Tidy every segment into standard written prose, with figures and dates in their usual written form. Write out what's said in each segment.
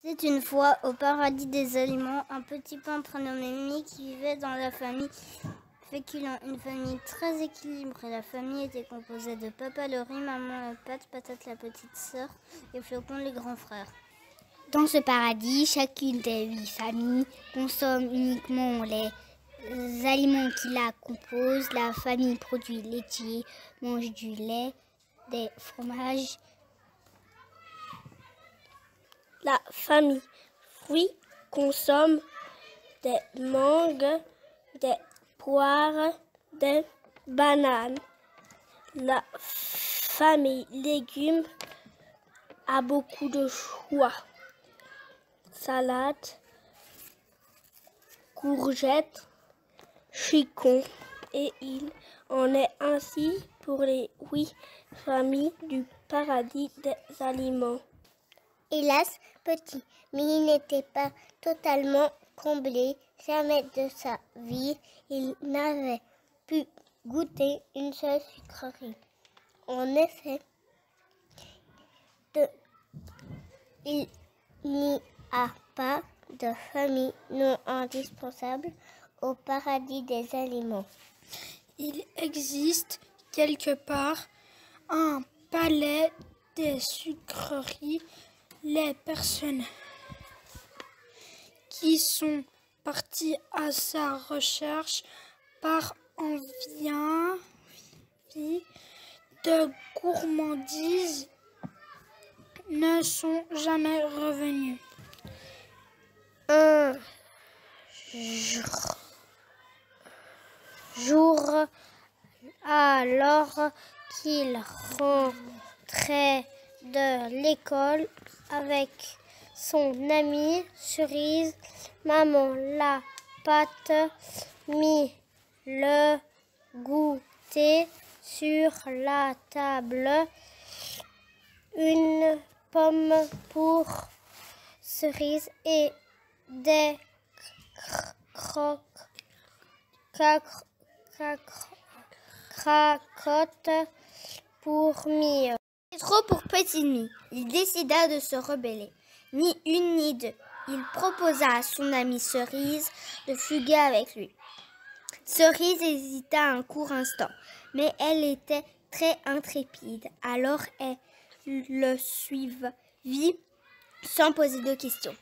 C'est une fois, au paradis des aliments, un petit peintre nommé Mimi qui vivait dans la famille féculent, une famille très équilibrée. La famille était composée de Papa le riz, Maman le pâte, Patate la petite sœur et Flocon les grands frères. Dans ce paradis, chacune des 8 familles consomme uniquement les aliments qui la composent. La famille produit laitier, mange du lait, des fromages. La famille fruits consomme des mangues, des poires, des bananes. La famille légumes a beaucoup de choix. Salade, courgettes, chicots. Et il en est ainsi pour les 8 familles du paradis des aliments. Hélas, petit, mais il n'était pas totalement comblé. Jamais de sa vie, il n'avait pu goûter une seule sucrerie. En effet, il n'y a pas de famille non indispensable au paradis des aliments. Il existe quelque part un palais des sucreries. Les personnes qui sont parties à sa recherche par envie de gourmandise ne sont jamais revenues. Un jour, alors qu'il rentrait de l'école avec son amie Cerise, Maman la pâte mit le goûter sur la table. Une pomme pour Cerise et des cracottes pour Mille. C'est trop pour Petit Mie. Il décida de se rebeller. Ni une ni deux. Il proposa à son amie Cerise de fuguer avec lui. Cerise hésita un court instant, mais elle était très intrépide. Alors elle le suivit sans poser de questions.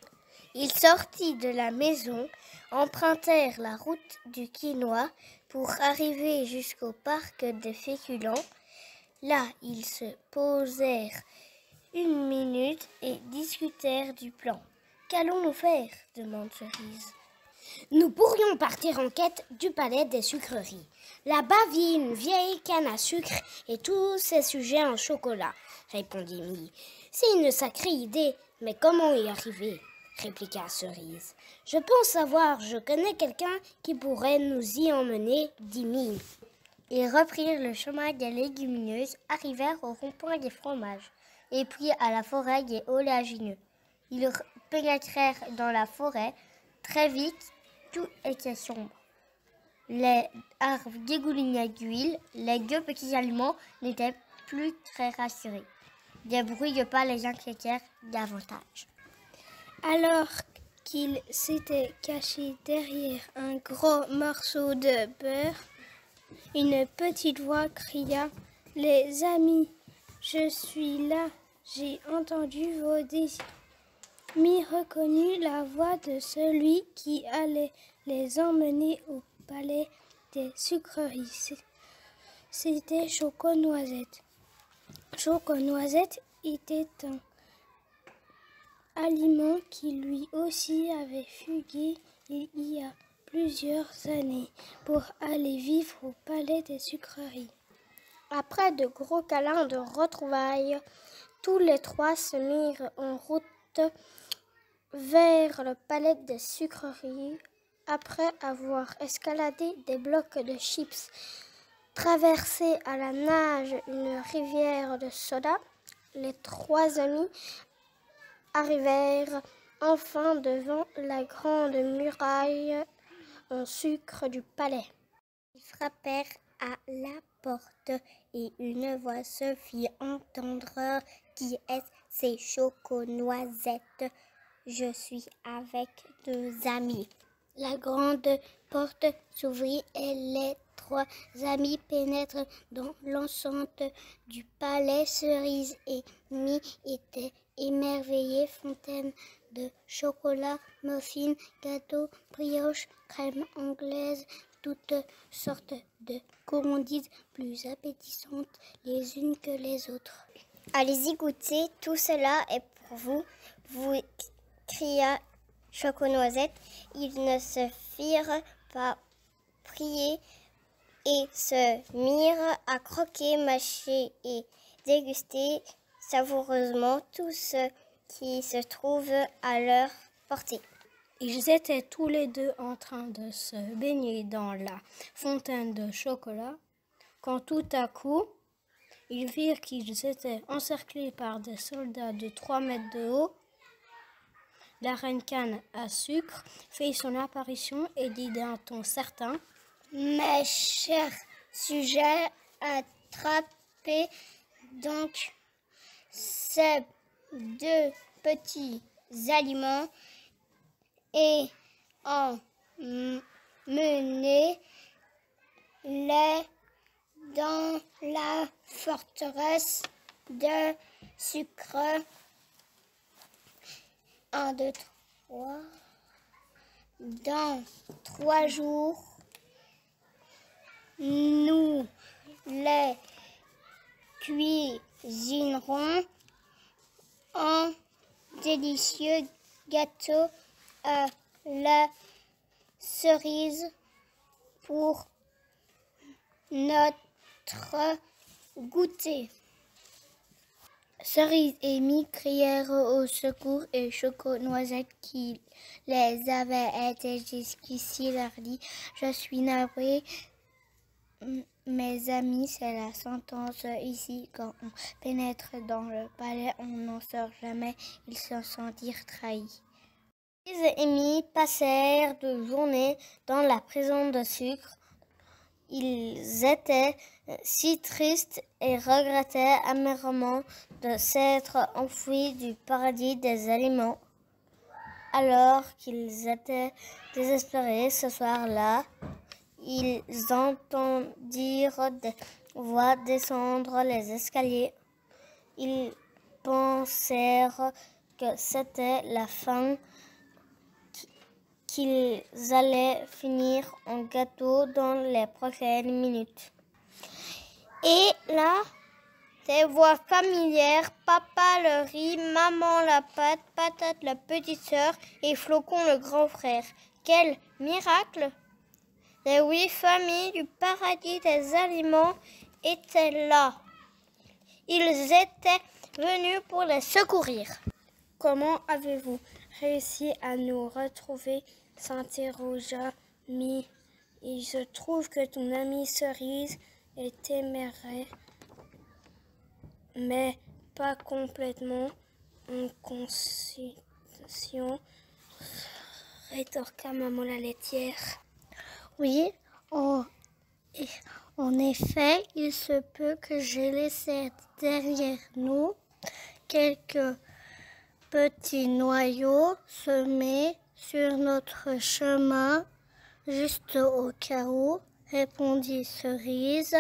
Ils sortirent de la maison, empruntèrent la route du quinoa pour arriver jusqu'au parc des féculents. Là, ils se posèrent une minute et discutèrent du plan. « Qu'allons-nous faire ?» demande Cerise. « Nous pourrions partir en quête du palais des sucreries. Là-bas vit une vieille canne à sucre et tous ses sujets en chocolat, » répondit Mie. « C'est une sacrée idée, mais comment y arriver ?» répliqua Cerise. « Je pense savoir, je connais quelqu'un qui pourrait nous y emmener, » dit Mie. Ils reprirent le chemin des légumineuses, arrivèrent au rond-point des fromages, et puis à la forêt des oléagineux. Ils pénétrèrent dans la forêt. Très vite, tout était sombre. Les arbres dégoulinaient d'huile, les deux petits aliments n'étaient plus très rassurés. Des bruits de pas les inquiétèrent davantage. Alors qu'il s'était caché derrière un gros morceau de beurre, une petite voix cria « Les amis, je suis là, j'ai entendu vos désirs. » Mie reconnut la voix de celui qui allait les emmener au palais des sucreries. C'était Choco-Noisette. Choco-Noisette était un aliment qui lui aussi avait fugué il y a plusieurs années pour aller vivre au palais des sucreries. Après de gros câlins de retrouvailles, tous les trois se mirent en route vers le palais des sucreries. Après avoir escaladé des blocs de chips, traversé à la nage une rivière de soda, les trois amis arrivèrent enfin devant la grande muraille en sucre du palais. Ils frappèrent à la porte et une voix se fit entendre. « Qui est-ce ? C'est Choco-Noisette. Je suis avec 2 amis. La grande porte s'ouvrit et les 3 amis pénètrent dans l'enceinte du palais. Cerise et Mie étaient émerveillés. Fontaine de chocolat, muffins, gâteaux, brioches, crème anglaise, toutes sortes de gourmandises plus appétissantes les unes que les autres. Allez-y goûter, tout cela est pour vous, vous cria Choco-Noisette. Ils ne se firent pas prier et se mirent à croquer, mâcher et déguster savoureusement tout ce qui se trouve à leur portée. Ils étaient tous les 2 en train de se baigner dans la fontaine de chocolat quand tout à coup, ils virent qu'ils étaient encerclés par des soldats de 3 mètres de haut. La reine canne à sucre fit son apparition et dit d'un ton certain: « Mes chers sujets, attrapez donc ces 2 petits aliments et emmenez-les dans la forteresse de sucre. 1, 2, 3. Dans 3 jours, nous les cuisinerons en délicieux gâteau à la cerise pour notre goûter. » Cerise et Mie crièrent au secours et Choco-Noisette, qui les avait aidés jusqu'ici, leur dit: « Je suis navrée, mes amis, c'est la sentence ici. Quand on pénètre dans le palais, on n'en sort jamais. » Ils se sentirent trahis. Cerise et Mie passèrent de journée dans la prison de sucre. Ils étaient si tristes et regrettaient amèrement de s'être enfuis du paradis des aliments. Alors qu'ils étaient désespérés ce soir-là, ils entendirent des voix descendre les escaliers. Ils pensèrent que c'était la fin, qu'ils allaient finir en gâteau dans les prochaines minutes. Et là, des voix familières: Papa le riz, Maman la pâte, Patate la petite sœur et Flocon le grand frère. Quel miracle! Les 8 familles du paradis des aliments étaient là. Ils étaient venus pour les secourir. « Comment avez-vous réussi à nous retrouver ?» s'interrogea Mie. « Il se trouve que ton amie Cerise est téméraire, mais pas complètement inconscient, » rétorqua Maman la laitière. « Oui, en effet, il se peut que j'ai laissé derrière nous quelques petits noyaux semés sur notre chemin, juste au cas où, » répondit Cerise.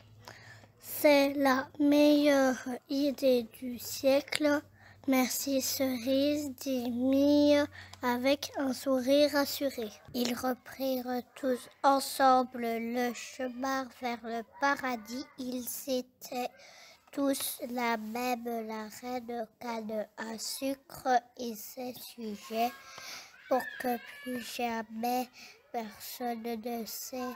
« C'est la meilleure idée du siècle. Merci Cerise, dit Mie avec un sourire rassuré. » Ils reprirent tous ensemble le chemin vers le paradis. Ils étaient tous la même, la reine canne à sucre et ses sujets, pour que plus jamais personne ne sait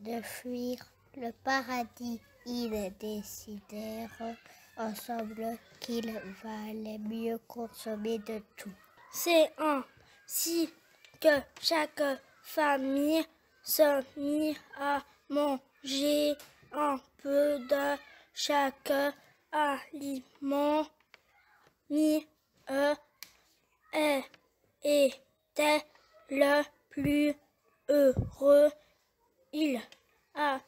de fuir le paradis. Ils décidèrent ensemble qu'il valait mieux consommer de tout. C'est ainsi que chaque famille se mit à manger un peu de chaque aliment. Mie était le plus heureux. Il avait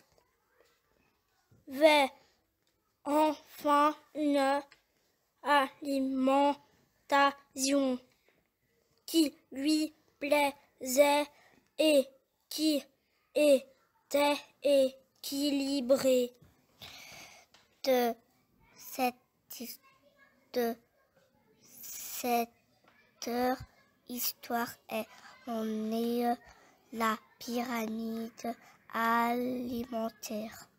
enfin une alimentation qui lui plaisait et qui était équilibré. De cette histoire est née la pyramide alimentaire.